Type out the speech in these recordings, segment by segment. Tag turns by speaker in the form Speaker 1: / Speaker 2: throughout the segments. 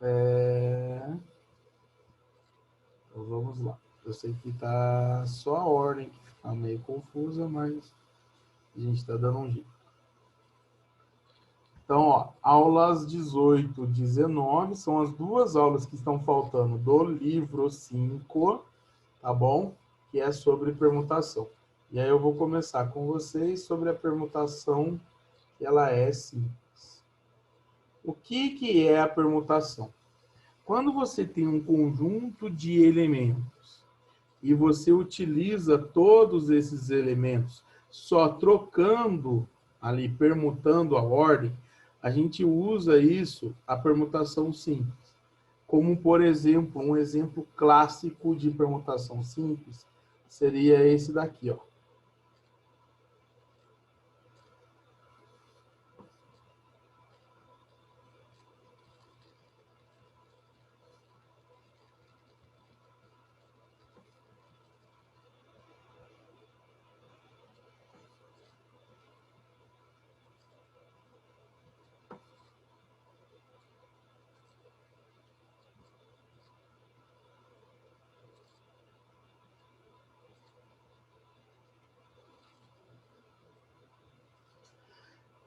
Speaker 1: Então, vamos lá. Eu sei que tá só a ordem que fica meio confusa, mas a gente está dando um jeito. Então, ó, aulas 18, 19 são as duas aulas que estão faltando do livro 5, tá bom? Que é sobre permutação. E aí eu vou começar com vocês sobre a permutação, que ela é simples. O que é a permutação? Quando você tem um conjunto de elementos e você utiliza todos esses elementos só trocando ali, permutando a ordem, a gente usa isso, a permutação simples. Como, por exemplo, um exemplo clássico de permutação simples seria esse daqui, ó.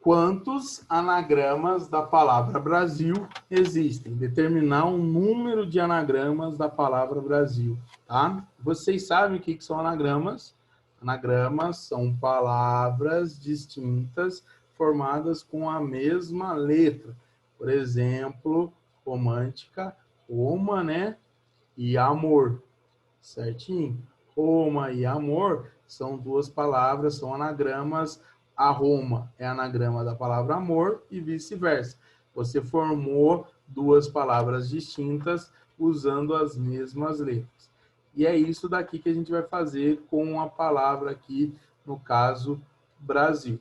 Speaker 1: Quantos anagramas da palavra Brasil existem? Determinar um número de anagramas da palavra Brasil, tá? Vocês sabem o que são anagramas? Anagramas são palavras distintas formadas com a mesma letra. Por exemplo, romântica, Roma, né? E amor, certinho? Roma e amor são duas palavras, são anagramas. A Roma é anagrama da palavra amor e vice-versa. Você formou duas palavras distintas usando as mesmas letras. E é isso daqui que a gente vai fazer com a palavra aqui, no caso, Brasil.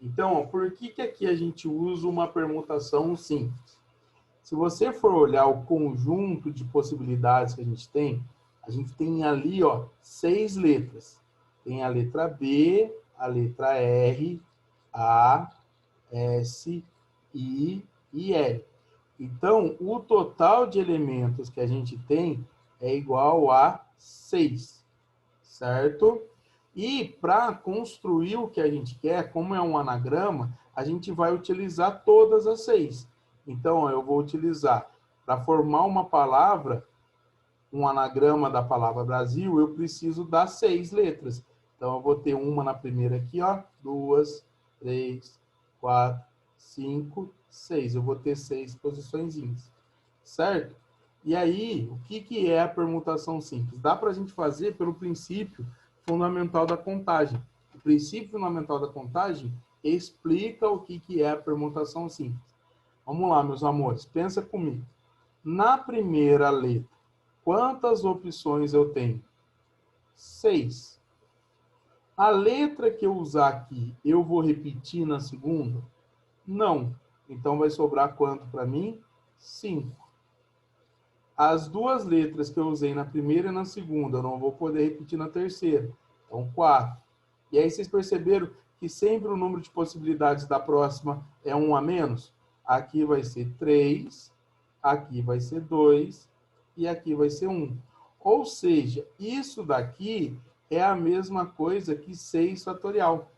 Speaker 1: Então, por que aqui a gente usa uma permutação simples? Se você for olhar o conjunto de possibilidades que a gente tem ali, ó, 6 letras. Tem a letra B, a letra R, A, S, I e L. Então, o total de elementos que a gente tem é igual a 6, certo? E para construir o que a gente quer, como é um anagrama, a gente vai utilizar todas as 6. Então, eu vou utilizar, para formar uma palavra, um anagrama da palavra Brasil, eu preciso das 6 letras. Então, eu vou ter uma na primeira aqui, ó, 2, 3, 4, 5, 6. Eu vou ter 6 posiçõezinhas, certo? E aí, o que é a permutação simples? Dá para a gente fazer pelo princípio fundamental da contagem. O princípio fundamental da contagem explica o que é a permutação simples. Vamos lá, meus amores, pensa comigo. Na primeira letra, quantas opções eu tenho? 6. A letra que eu usar aqui, eu vou repetir na segunda? Não. Então, vai sobrar quanto para mim? 5. As duas letras que eu usei na primeira e na segunda, eu não vou poder repetir na terceira. Então, 4. E aí, vocês perceberam que sempre o número de possibilidades da próxima é 1 a menos? Aqui vai ser 3, aqui vai ser 2 e aqui vai ser 1. Ou seja, isso daqui é a mesma coisa que 6 fatorial.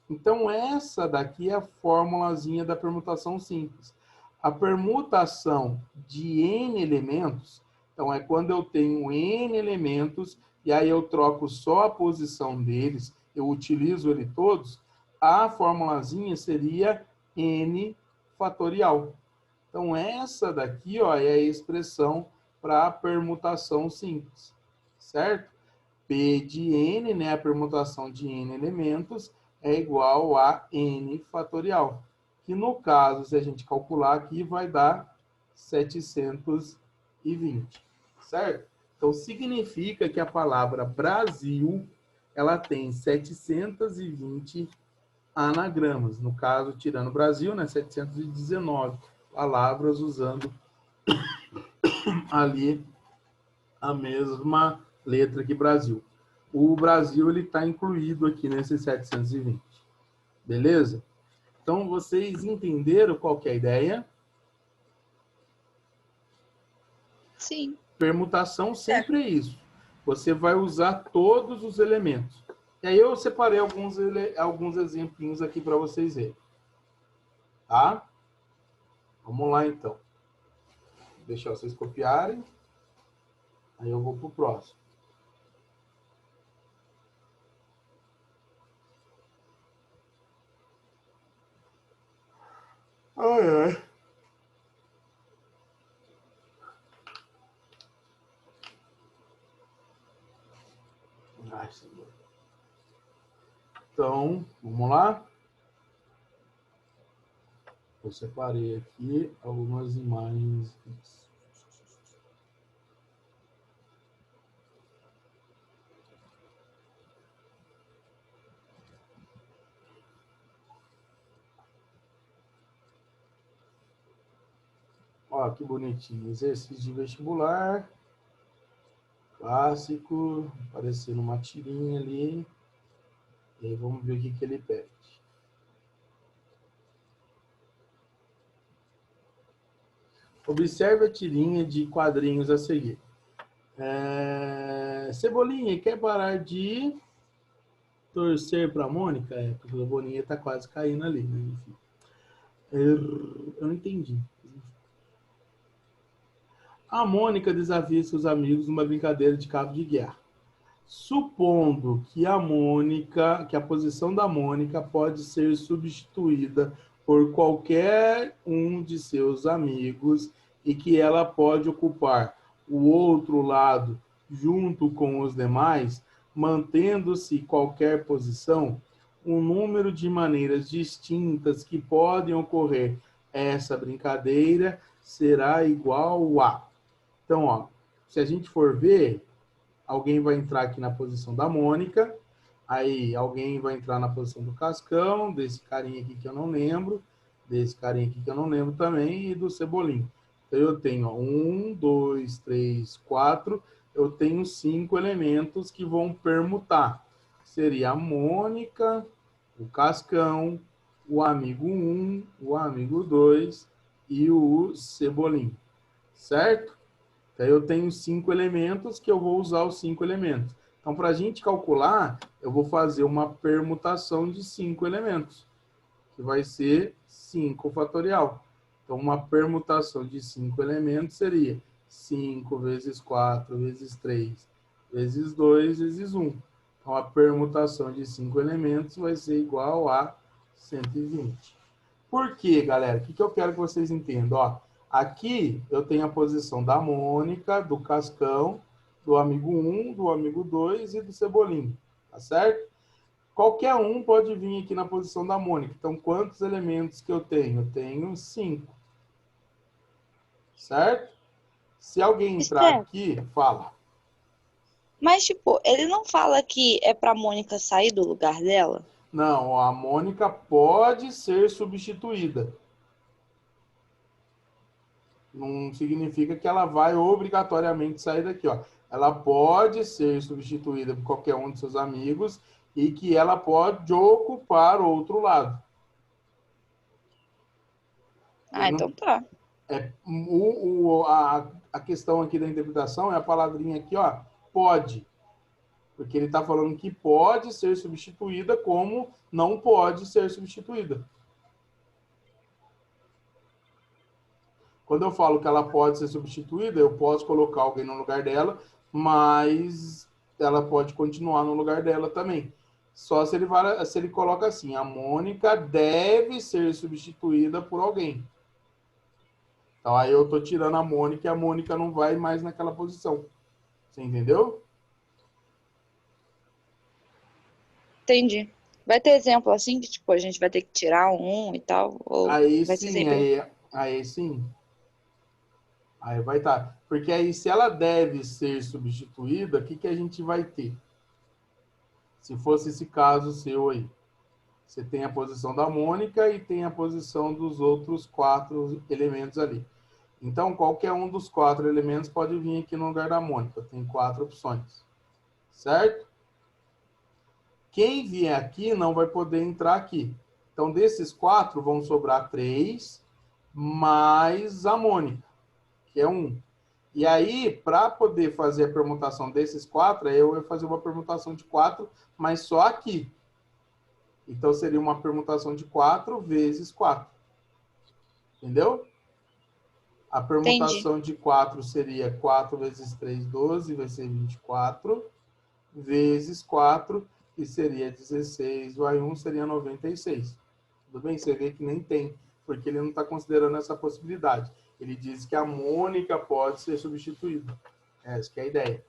Speaker 1: Então, essa daqui é a formulazinha da permutação simples. A permutação de N elementos, então é quando eu tenho N elementos, e aí eu troco só a posição deles, eu utilizo ele todos, a formulazinha seria N fatorial. Então, essa daqui, ó, é a expressão para a permutação simples, certo? P de N, né, a permutação de N elementos, é igual a N fatorial. Que no caso, se a gente calcular aqui, vai dar 720, certo? Então, significa que a palavra Brasil, ela tem 720 anagramas. No caso, tirando Brasil, né, 719 palavras usando ali a mesma letra que Brasil. O Brasil ele está incluído aqui nesses 720. Beleza? Então, vocês entenderam qual que é a ideia?
Speaker 2: Sim.
Speaker 1: Permutação sempre é isso. Você vai usar todos os elementos. E aí eu separei alguns exemplinhos aqui para vocês verem. Tá? Vamos lá, então. Vou deixar vocês copiarem. Aí eu vou para o próximo. Ai, ai. Ai, Senhor. Então, vamos lá. Eu separei aqui algumas imagens. Ó, que bonitinho. Exercício de vestibular. Clássico. Aparecendo uma tirinha ali. E aí vamos ver o que ele pede. Observe a tirinha de quadrinhos a seguir. Cebolinha, quer parar de torcer para a Mônica? Porque a Cebolinha está quase caindo ali, né? Enfim. Eu não entendi. A Mônica desafia seus amigos numa brincadeira de cabo de guerra. Supondo que a posição da Mônica pode ser substituída por qualquer um de seus amigos e que ela pode ocupar o outro lado junto com os demais, mantendo-se qualquer posição, um número de maneiras distintas que podem ocorrer essa brincadeira será igual a... Então, ó, se a gente for ver, alguém vai entrar aqui na posição da Mônica, aí alguém vai entrar na posição do Cascão, desse carinha aqui que eu não lembro, desse carinha aqui que eu não lembro também, e do Cebolinho. Então, eu tenho 1, 2, 3, 4, eu tenho 5 elementos que vão permutar. Seria a Mônica, o Cascão, o amigo 1, o amigo 2 e o Cebolinho. Certo? Então, eu tenho 5 elementos que eu vou usar os 5 elementos. Então, para a gente calcular, eu vou fazer uma permutação de 5 elementos, que vai ser 5 fatorial. Então, uma permutação de 5 elementos seria 5 vezes 4 vezes 3 vezes 2 vezes 1. Então, a permutação de 5 elementos vai ser igual a 120. Por quê, galera? O que eu quero que vocês entendam? Ó, aqui eu tenho a posição da Mônica, do Cascão, do amigo 1, do amigo 2 e do Cebolinho. Tá certo? Qualquer um pode vir aqui na posição da Mônica. Então, quantos elementos que eu tenho? Eu tenho 5. Certo? Se alguém entrar
Speaker 2: Certo.
Speaker 1: aqui, fala.
Speaker 2: Mas, tipo, ele não fala que é pra Mônica sair do lugar dela?
Speaker 1: Não, a Mônica pode ser substituída. Não significa que ela vai obrigatoriamente sair daqui, ó. Ela pode ser substituída por qualquer um de seus amigos e que ela pode ocupar outro lado.
Speaker 2: Ah, então tá.
Speaker 1: A questão aqui da interpretação é a palavrinha aqui, ó, pode. Porque ele está falando que pode ser substituída como não pode ser substituída. Quando eu falo que ela pode ser substituída, eu posso colocar alguém no lugar dela, mas ela pode continuar no lugar dela também. Só se ele coloca assim, a Mônica deve ser substituída por alguém. Então, aí eu estou tirando a Mônica e a Mônica não vai mais naquela posição. Você entendeu?
Speaker 2: Entendi. Vai ter exemplo assim que, tipo, a gente vai ter que tirar um e tal? Ou
Speaker 1: Aí
Speaker 2: vai ser
Speaker 1: sim,
Speaker 2: sempre...
Speaker 1: aí sim. Aí vai estar. Porque aí, se ela deve ser substituída, o que a gente vai ter? Se fosse esse caso seu aí. Você tem a posição da Mônica e tem a posição dos outros 4 elementos ali. Então, qualquer um dos 4 elementos pode vir aqui no lugar da Mônica. Tem 4 opções. Certo? Quem vier aqui não vai poder entrar aqui. Então, desses 4, vão sobrar 3 mais a Mônica, que é 1. E aí, para poder fazer a permutação desses 4, aí eu ia fazer uma permutação de 4, mas só aqui. Então, seria uma permutação de 4 vezes 4. Entendeu? A permutação
Speaker 2: Entendi.
Speaker 1: de 4 seria 4 vezes 3, 12, vai ser 24, vezes 4, que seria 16, o AI1 seria 96. Tudo bem? Você vê que nem tem, porque ele não está considerando essa possibilidade. Ele diz que a mônica pode ser substituída. Essa que é a ideia.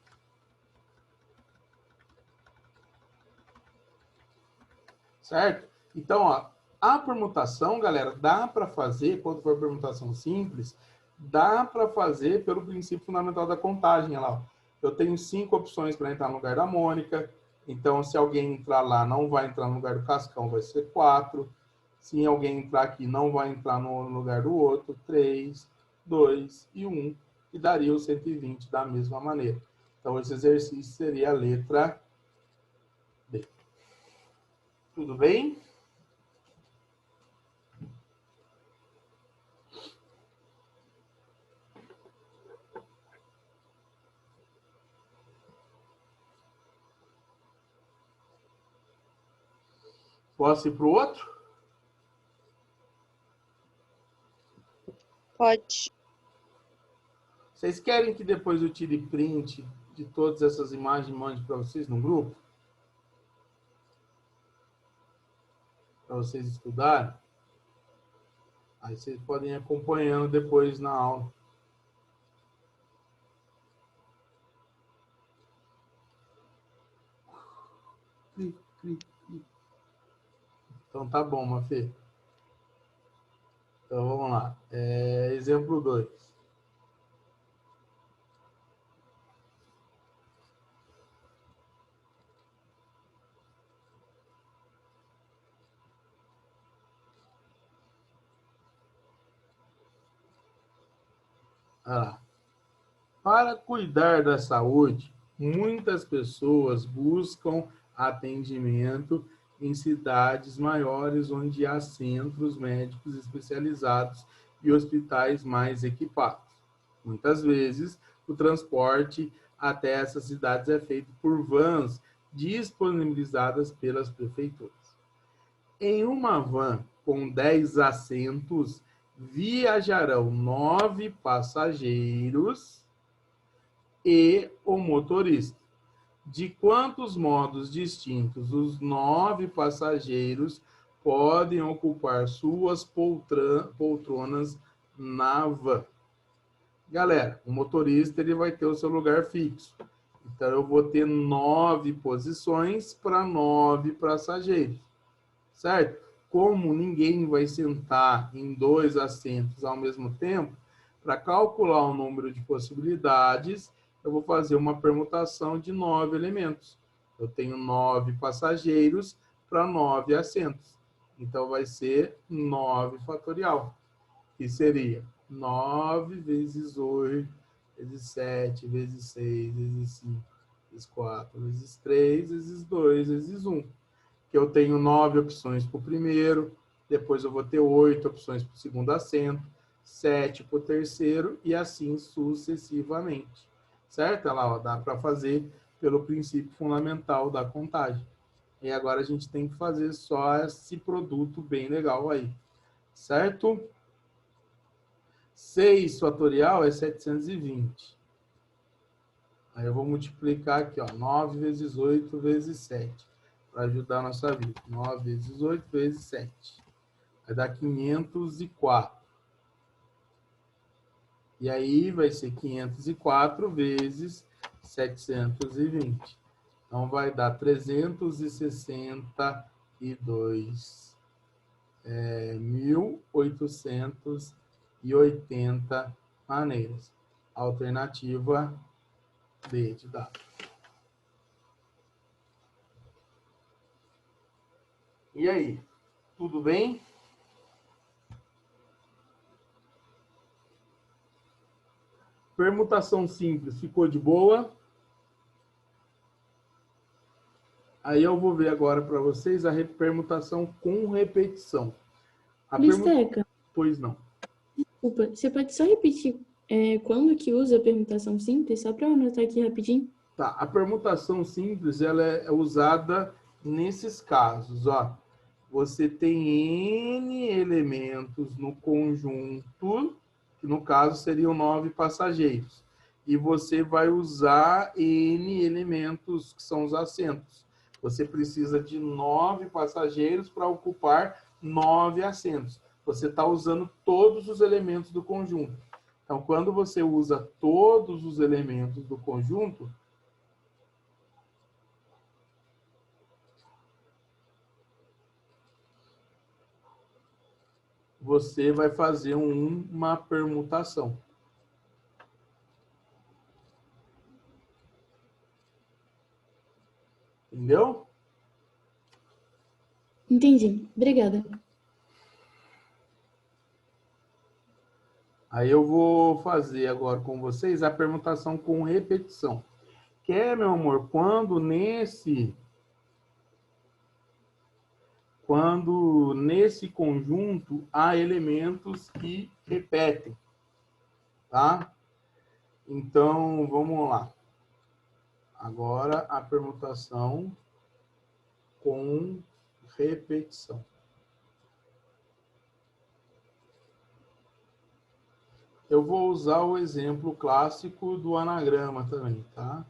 Speaker 1: Certo? Então, ó, a permutação, galera, dá para fazer, quando for permutação simples, dá para fazer pelo princípio fundamental da contagem. Olha lá, ó. Eu tenho 5 opções para entrar no lugar da Mônica. Então, se alguém entrar lá, não vai entrar no lugar do Cascão, vai ser 4. Se alguém entrar aqui, não vai entrar no lugar do outro, 3, 2 e 1, que daria o 120 da mesma maneira. Então, esse exercício seria a letra D. Tudo bem? Posso ir para o outro?
Speaker 2: Pode.
Speaker 1: Vocês querem que depois eu tire print de todas essas imagens e mande para vocês no grupo? Para vocês estudarem? Aí vocês podem ir acompanhando depois na aula. Então tá bom, Mafê. Então vamos lá. Exemplo 2. Para cuidar da saúde, muitas pessoas buscam atendimento em cidades maiores onde há centros médicos especializados e hospitais mais equipados. Muitas vezes, o transporte até essas cidades é feito por vans disponibilizadas pelas prefeituras. Em uma van com 10 assentos, viajarão 9 passageiros e o motorista. De quantos modos distintos os 9 passageiros podem ocupar suas poltronas na van? Galera, o motorista ele vai ter o seu lugar fixo. Então, eu vou ter 9 posições para 9 passageiros. Certo? Como ninguém vai sentar em 2 assentos ao mesmo tempo, para calcular o número de possibilidades, eu vou fazer uma permutação de 9 elementos. Eu tenho 9 passageiros para 9 assentos. Então, vai ser 9 fatorial, que seria 9 vezes 8, vezes 7, vezes 6, vezes 5, vezes 4, vezes 3, vezes 2, vezes 1. Que eu tenho 9 opções para o primeiro, depois eu vou ter 8 opções para o segundo assento, 7 para o terceiro e assim sucessivamente. Certo? Olha lá, ó, dá para fazer pelo princípio fundamental da contagem. E agora a gente tem que fazer só esse produto bem legal aí. Certo? 6 fatorial é 720. Aí eu vou multiplicar aqui, ó, 9 vezes 8 vezes 7. Para ajudar a nossa vida. 9 vezes 8 vezes 7. Vai dar 504. E aí vai ser 504 vezes 720. Então vai dar 362. 1.880 maneiras. Alternativa D de dado. E aí? Tudo bem? Permutação simples, ficou de boa? Aí eu vou ver agora para vocês a permutação com repetição.
Speaker 3: Listeca,
Speaker 1: Pois não.
Speaker 3: desculpa, você pode só repetir Quando que usa a permutação simples? Só para eu anotar aqui rapidinho.
Speaker 1: Tá, a permutação simples ela é usada nesses casos, ó. Você tem N elementos no conjunto, que no caso seriam 9 passageiros. E você vai usar N elementos, que são os assentos. Você precisa de 9 passageiros para ocupar 9 assentos. Você está usando todos os elementos do conjunto. Então, quando você usa todos os elementos do conjunto, você vai fazer uma permutação. Entendeu?
Speaker 3: Entendi. Obrigada.
Speaker 1: Aí eu vou fazer agora com vocês a permutação com repetição. Que é, meu amor, quando nesse conjunto há elementos que repetem, tá? Então, vamos lá. Agora a permutação com repetição. Eu vou usar o exemplo clássico do anagrama também, tá?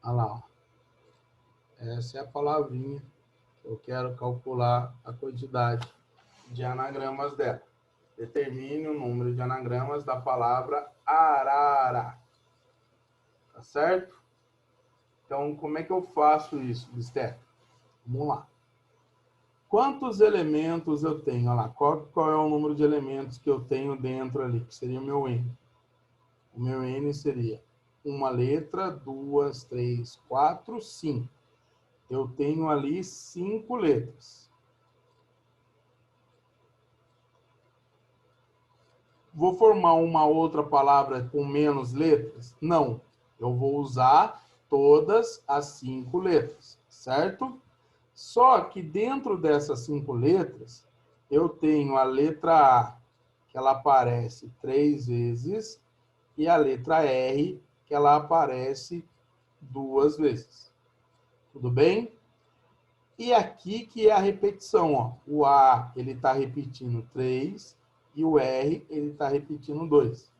Speaker 1: Olha lá, ó. Essa é a palavrinha que eu quero calcular a quantidade de anagramas dela. Determine o número de anagramas da palavra arara. Tá certo? Então, como é que eu faço isso, Bisté? Vamos lá. Quantos elementos eu tenho? Olha lá, qual é o número de elementos que eu tenho dentro ali, que seria o meu N? O meu N seria uma letra, 2, 3, 4, 5. Eu tenho ali 5 letras. Vou formar uma outra palavra com menos letras? Não. Eu vou usar todas as 5 letras, certo? Só que dentro dessas 5 letras, eu tenho a letra A, que ela aparece 3 vezes, e a letra R, que ela aparece 2 vezes. Tudo bem? E aqui que é a repetição, ó. O A, ele está repetindo 3 e o R, ele está repetindo 2.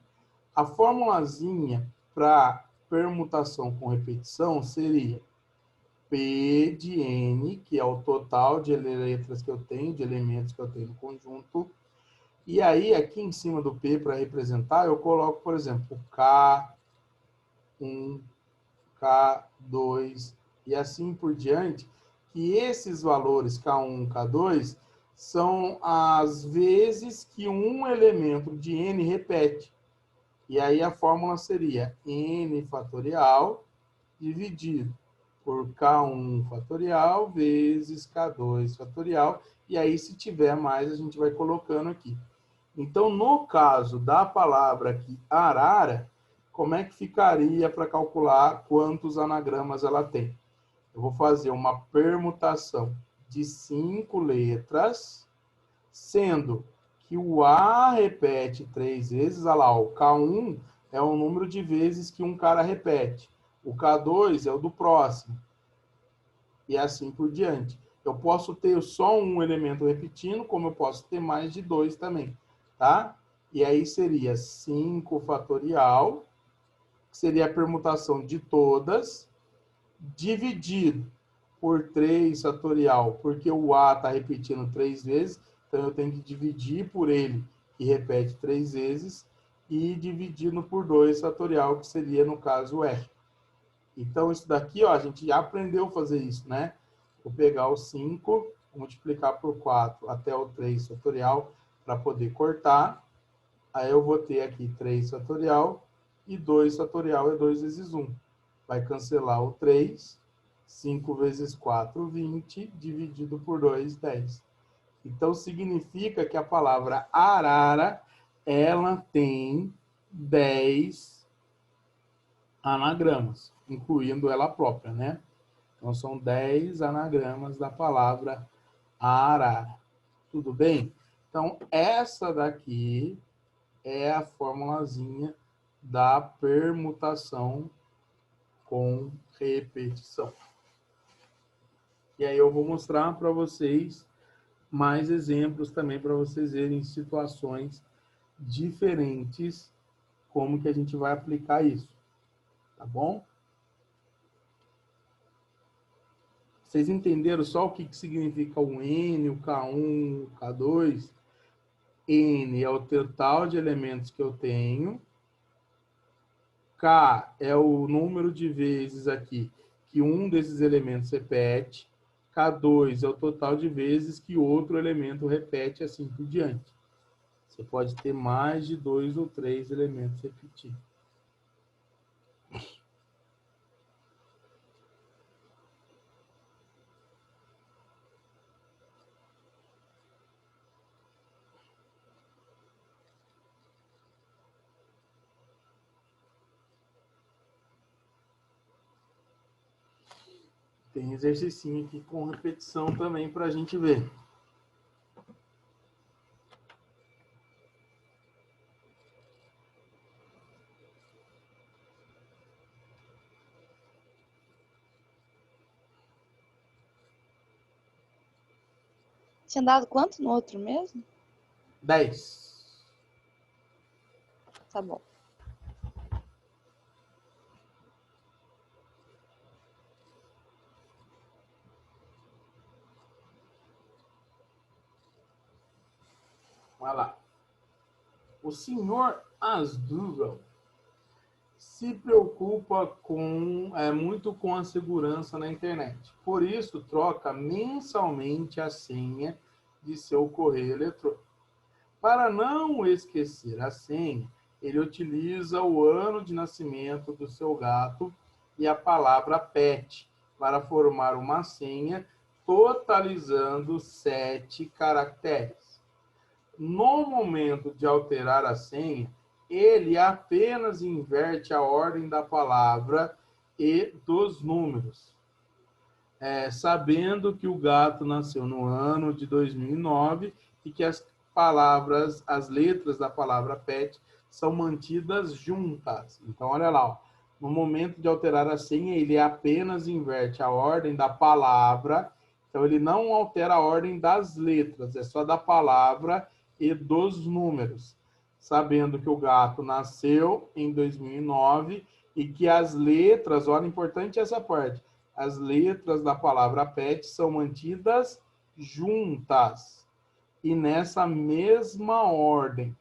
Speaker 1: A formulazinha para permutação com repetição seria P de N, que é o total de letras que eu tenho, de elementos que eu tenho no conjunto. E aí, aqui em cima do P, para representar, eu coloco, por exemplo, K1, K2 e assim por diante, que esses valores K1, K2 são as vezes que um elemento de N repete. E aí a fórmula seria N fatorial dividido por K1 fatorial vezes K2 fatorial. E aí, se tiver mais, a gente vai colocando aqui. Então, no caso da palavra aqui, arara, como é que ficaria para calcular quantos anagramas ela tem? Eu vou fazer uma permutação de 5 letras, sendo que o A repete 3 vezes, olha lá, o K1 é o número de vezes que um cara repete. O K2 é o do próximo. E assim por diante. Eu posso ter só um elemento repetindo, como eu posso ter mais de 2 também, tá? E aí seria 5 fatorial, que seria a permutação de todas, dividido por 3 fatorial, porque o A está repetindo 3 vezes, então eu tenho que dividir por ele, que repete 3 vezes, e dividindo por 2 fatorial, que seria, no caso, o R. Então, isso daqui, ó, a gente já aprendeu a fazer isso, né? Vou pegar o 5, multiplicar por 4 até o 3 fatorial para poder cortar. Aí eu vou ter aqui 3 fatorial e 2 fatorial é 2 vezes 1. Vai cancelar o 3. 5 vezes 4, 20, dividido por 2, 10. Então, significa que a palavra arara, ela tem 10 anagramas, incluindo ela própria, né? Então, são 10 anagramas da palavra arara. Tudo bem? Então, essa daqui é a formulazinha da permutação com repetição. E aí eu vou mostrar para vocês mais exemplos também para vocês verem situações diferentes, como que a gente vai aplicar isso. Tá bom? Vocês entenderam só o que significa o N, o K1, o K2? N é o total de elementos que eu tenho. K é o número de vezes aqui que um desses elementos repete. K2 é o total de vezes que outro elemento repete, assim por diante. Você pode ter mais de 2 ou 3 elementos repetidos. Tem exercício aqui com repetição também para a gente ver.
Speaker 2: Tinha dado quanto no outro mesmo?
Speaker 1: 10.
Speaker 2: Tá bom.
Speaker 1: Olha lá. O senhor Asdrubal se preocupa muito com a segurança na internet. Por isso, troca mensalmente a senha de seu correio eletrônico. Para não esquecer a senha, ele utiliza o ano de nascimento do seu gato e a palavra pet para formar uma senha totalizando 7 caracteres. No momento de alterar a senha, ele apenas inverte a ordem da palavra e dos números. Sabendo que o gato nasceu no ano de 2009 e que as letras da palavra pet são mantidas juntas. Então, olha lá, ó. No momento de alterar a senha, ele apenas inverte a ordem da palavra. Então, ele não altera a ordem das letras, é só da palavra e dos números. Sabendo que o gato nasceu em 2009 e que as letras, olha, importante essa parte, as letras da palavra pet são mantidas juntas e nessa mesma ordem,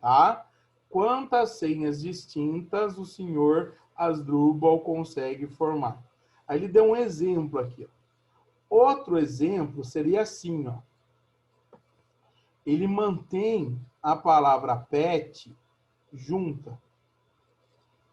Speaker 1: tá? Quantas senhas distintas o senhor Asdrubal consegue formar? Aí ele deu um exemplo aqui, ó. Outro exemplo seria assim, ó. Ele mantém a palavra pet junta.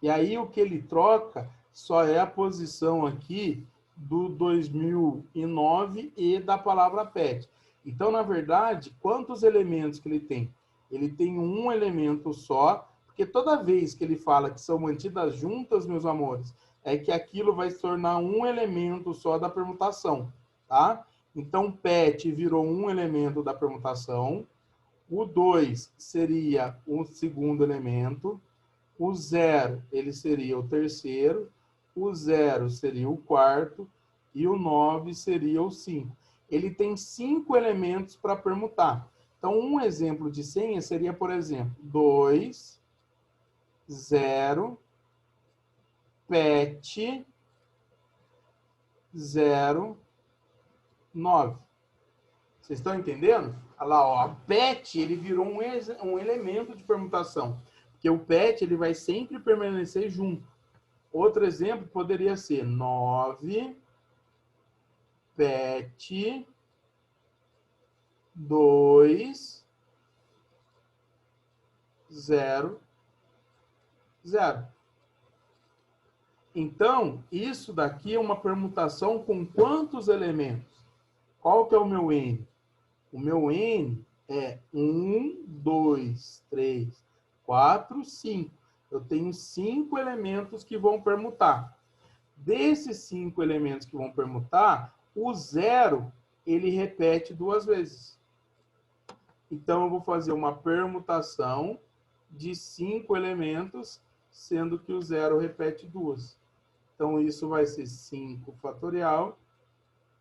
Speaker 1: E aí o que ele troca só é a posição aqui do 2009 e da palavra pet. Então, na verdade, quantos elementos que ele tem? Ele tem um elemento só, porque toda vez que ele fala que são mantidas juntas, meus amores, é que aquilo vai se tornar um elemento só da permutação, tá? Então, pet virou um elemento da permutação, o 2 seria o segundo elemento, o 0 ele seria o terceiro, o 0 seria o quarto e o 9 seria o 5. Ele tem 5 elementos para permutar. Então, um exemplo de senha seria, por exemplo, 2, 0, pet, 0, 9. Vocês estão entendendo? Olha lá, ó, a pet ele virou um elemento de permutação. Porque o pet ele vai sempre permanecer junto. Outro exemplo poderia ser 9, PET, 2, 0, 0. Então, isso daqui é uma permutação com quantos elementos? Qual que é o meu N? O meu N é 1, 2, 3, 4, 5. Eu tenho 5 elementos que vão permutar. Desses 5 elementos que vão permutar, o 0, ele repete 2 vezes. Então, eu vou fazer uma permutação de 5 elementos, sendo que o 0 repete 2. Então, isso vai ser 5 fatorial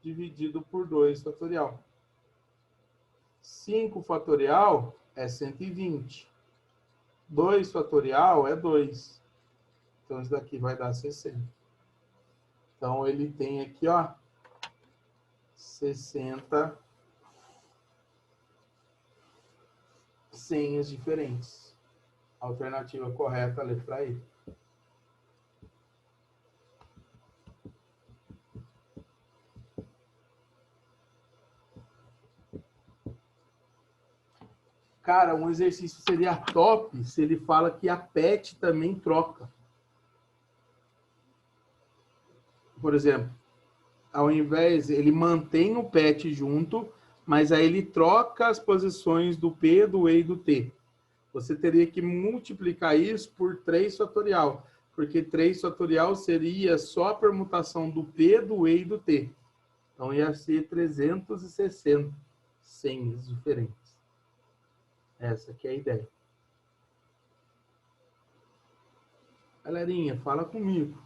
Speaker 1: dividido por 2 fatorial. 5 fatorial é 120. 2 fatorial é 2. Então, isso daqui vai dar 60. Então, ele tem aqui, ó, 60 senhas diferentes. A alternativa correta, a letra E. Cara, um exercício seria top se ele fala que a PET também troca. Por exemplo, ao invés, ele mantém o PET junto, mas aí ele troca as posições do P, do E e do T. Você teria que multiplicar isso por 3 fatorial, porque 3 fatorial seria só a permutação do P, do E e do T. Então, ia ser 360 senhas diferentes. Essa aqui é a ideia. Galerinha, fala comigo.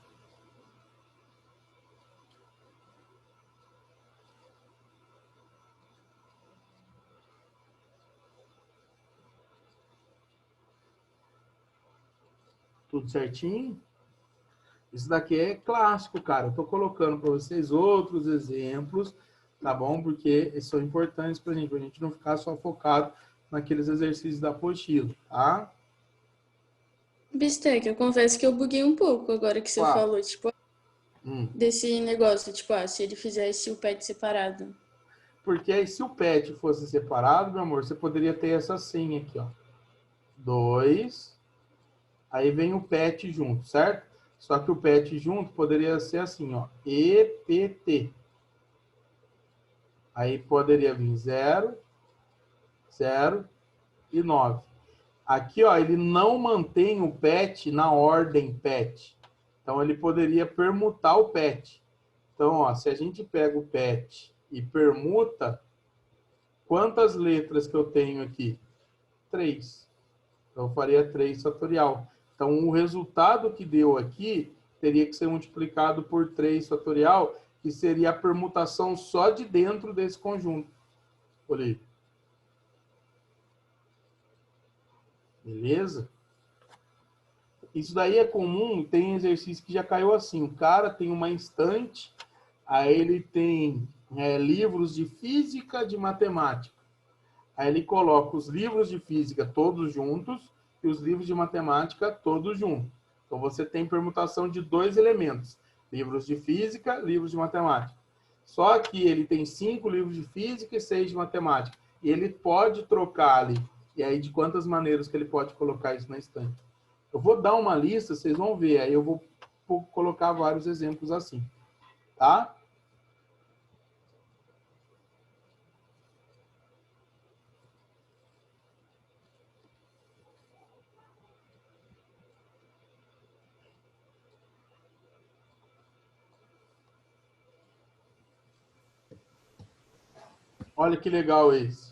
Speaker 1: Tudo certinho? Isso daqui é clássico, cara. Eu tô colocando para vocês outros exemplos, tá bom? Porque eles são importantes pra gente não ficar só focado naqueles exercícios da apostila, tá?
Speaker 3: Bistec, eu confesso que eu buguei um pouco agora que você
Speaker 1: Claro.
Speaker 3: falou, tipo, desse negócio, tipo, se ele fizesse o pet separado.
Speaker 1: Porque aí, se o PET fosse separado, meu amor, você poderia ter essa senha aqui, ó. 2. Aí vem o PET junto, certo? Só que o PET junto poderia ser assim, ó. EPT. Aí poderia vir 0, 0 e 9. Aqui, ó, ele não mantém o PET na ordem PET. Então, ele poderia permutar o PET. Então, ó, se a gente pega o PET e permuta, quantas letras que eu tenho aqui? 3. Então, eu faria 3 fatorial. Então, o resultado que deu aqui teria que ser multiplicado por 3 fatorial, que seria a permutação só de dentro desse conjunto. Olívia. Beleza? Isso daí é comum, tem exercício que já caiu assim. O cara tem uma estante, aí ele tem livros de física, de matemática. Aí ele coloca os livros de física todos juntos e os livros de matemática todos juntos. Então, você tem permutação de 2 elementos. Livros de física, livros de matemática. Só que ele tem 5 livros de física e 6 de matemática. E ele pode trocar ali. E aí, de quantas maneiras que ele pode colocar isso na estante? Eu vou dar uma lista, vocês vão ver. Aí eu vou colocar vários exemplos assim. Tá? Olha que legal esse.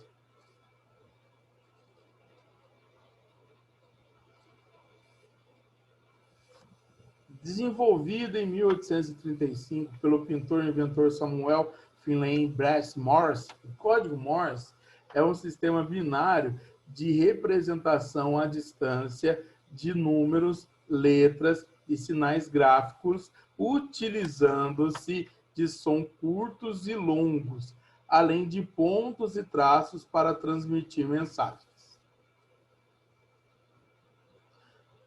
Speaker 1: Desenvolvido em 1835 pelo pintor e inventor Samuel Finlay Brass Morse, o código Morse é um sistema binário de representação à distância de números, letras e sinais gráficos, utilizando-se de som curtos e longos, além de pontos e traços para transmitir mensagens.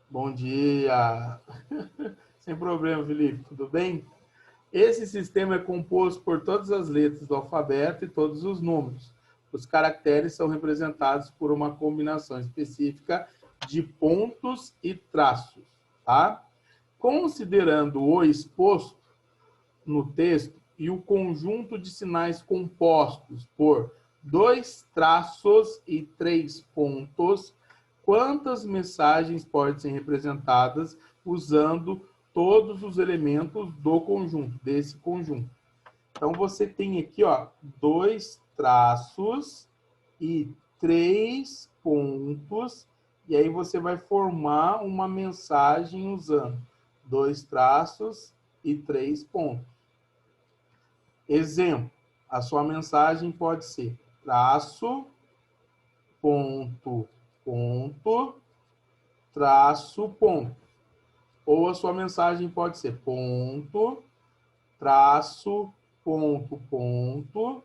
Speaker 1: Bom dia! Sem problema, Felipe. Tudo bem? Esse sistema é composto por todas as letras do alfabeto e todos os números. Os caracteres são representados por uma combinação específica de pontos e traços, tá? Considerando o exposto no texto e o conjunto de sinais compostos por 2 traços e 3 pontos, quantas mensagens podem ser representadas usando todos os elementos do conjunto, desse conjunto? Então, você tem aqui, ó, 2 traços e 3 pontos, e aí você vai formar uma mensagem usando 2 traços e 3 pontos. Exemplo, a sua mensagem pode ser traço, ponto, ponto, traço, ponto. Ou a sua mensagem pode ser ponto, traço, ponto, ponto,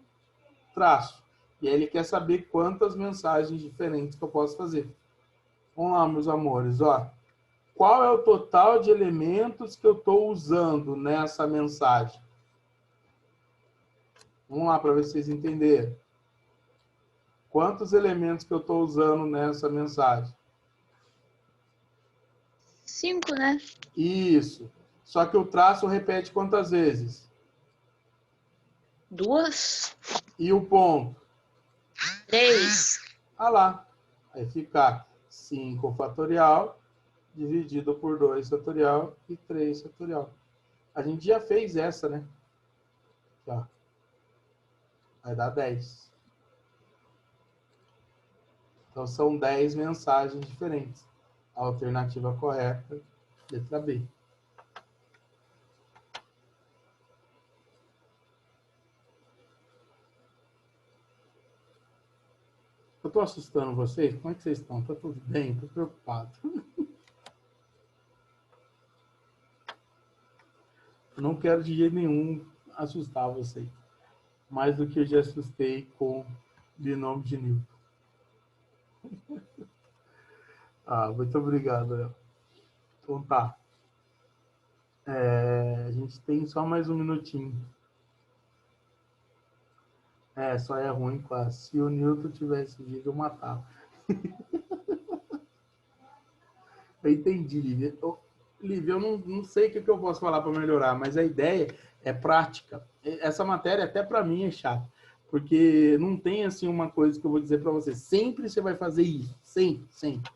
Speaker 1: traço. E aí ele quer saber quantas mensagens diferentes que eu posso fazer. Vamos lá, meus amores, ó. Qual é o total de elementos que eu estou usando nessa mensagem? Vamos lá, para ver se vocês entenderam. Quantos elementos que eu estou usando nessa mensagem?
Speaker 2: 5, né?
Speaker 1: Isso. Só que o traço repete quantas vezes?
Speaker 2: 2.
Speaker 1: E o ponto?
Speaker 2: 3.
Speaker 1: Ah lá. Vai ficar 5 fatorial dividido por 2 fatorial e 3 fatorial. A gente já fez essa, né? Aqui, ó. Vai dar 10. Então, são 10 mensagens diferentes. A alternativa correta, letra B. Eu estou assustando vocês? Como é que vocês estão? Tá tudo bem? Estou preocupado. Eu não quero de jeito nenhum assustar vocês. Mais do que eu já assustei com o binômio de Newton. Ah, muito obrigado, Léo. Então tá. A gente tem só mais um minutinho. Só é ruim quase. Se o Newton tivesse vivo, eu matava. Eu entendi, Lívia. Lívia, eu não sei o que eu posso falar para melhorar, mas a ideia é prática. Essa matéria, até para mim, é chata. Porque não tem, assim, uma coisa que eu vou dizer para você. Sempre você vai fazer isso. Sempre, sempre.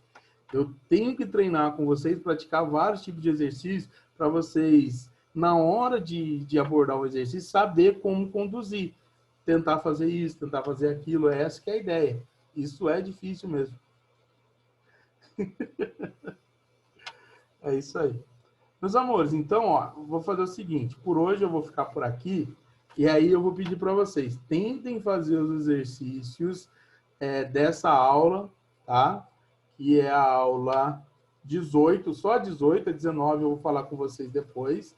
Speaker 1: Eu tenho que treinar com vocês, praticar vários tipos de exercícios para vocês, na hora de abordar o exercício, saber como conduzir. Tentar fazer isso, tentar fazer aquilo. Essa que é a ideia. Isso é difícil mesmo. É isso aí. Meus amores, então, ó, vou fazer o seguinte. Por hoje eu vou ficar por aqui. E aí eu vou pedir para vocês, tentem fazer os exercícios dessa aula, tá? Que é a aula 18, só 18, a 19 eu vou falar com vocês depois,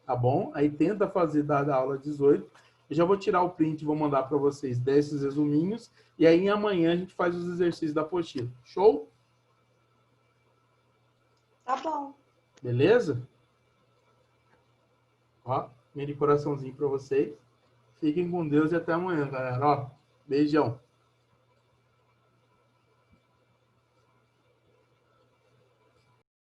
Speaker 1: tá bom? Aí tenta fazer da aula 18. Eu já vou tirar o print e vou mandar para vocês desses resuminhos. E aí amanhã a gente faz os exercícios da apostila. Show?
Speaker 2: Tá bom.
Speaker 1: Beleza? Ó, mini coraçãozinho para vocês. Fiquem com Deus e até amanhã, galera. Ó, beijão.